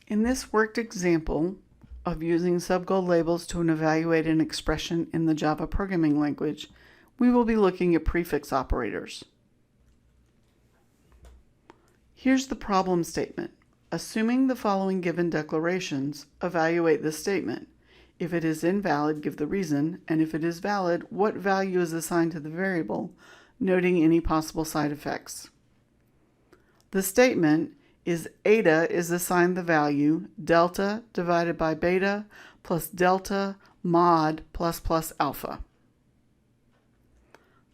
In this worked example of using subgoal labels to evaluate an expression in the Java programming language, we will be looking at prefix operators. Here's the problem statement. Assuming the following given declarations, evaluate the statement. If it is invalid, give the reason, and if it is valid, what value is assigned to the variable, noting any possible side effects. The statement is eta is assigned the value delta divided by beta plus delta mod plus plus alpha.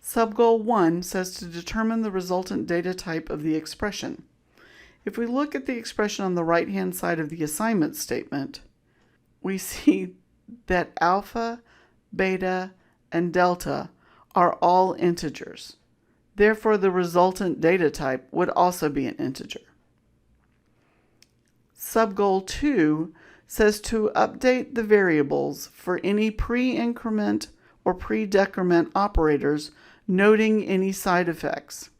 Subgoal 1 says to determine the resultant data type of the expression. If we look at the expression on the right-hand side of the assignment statement, we see that alpha, beta, and delta are all integers. Therefore, the resultant data type would also be an integer. Subgoal 2 says to update the variables for any pre-increment or pre-decrement operators, noting any side effects.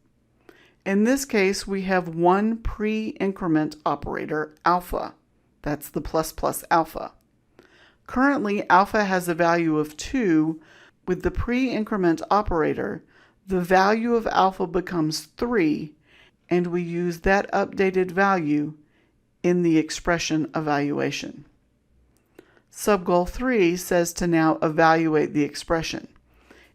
In this case, we have one pre-increment operator, alpha. That's the plus plus alpha. Currently, alpha has a value of 2. With the pre-increment operator, the value of alpha becomes 3, and we use that updated value in the expression evaluation. Subgoal 3 says to now evaluate the expression.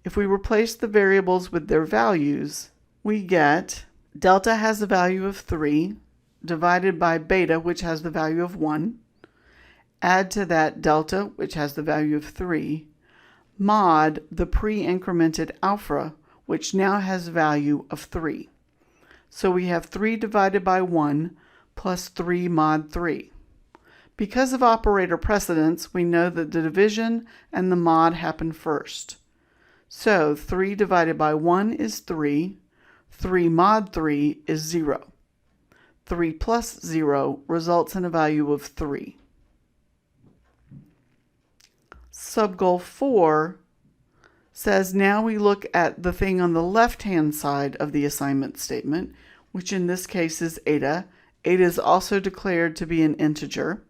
If we replace the variables with their values, we get delta has a value of 3 divided by beta, which has the value of 1. Add to that delta, which has the value of 3, mod the pre-incremented alpha, which now has a value of 3. So we have 3 divided by 1 plus 3 mod 3. Because of operator precedence, we know that the division and the mod happen first. So 3 divided by 1 is 3. 3 mod 3 is 0. 3 plus 0 results in a value of 3. Subgoal 4 says now we look at the thing on the left-hand side of the assignment statement, which in this case is eta. Eta is also declared to be an integer.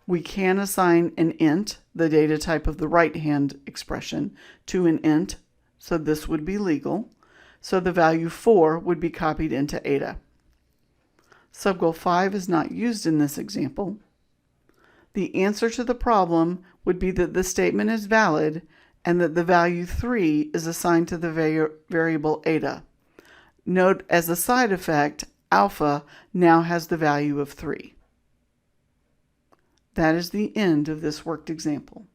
We can assign an int, the data type of the right-hand expression, to an int, so this would be legal. So the value 4 would be copied into eta. Subgoal 5 is not used in this example. The answer to the problem would be that the statement is valid and that the value 3 is assigned to the variable eta. Note as a side effect, alpha now has the value of 3. That is the end of this worked example.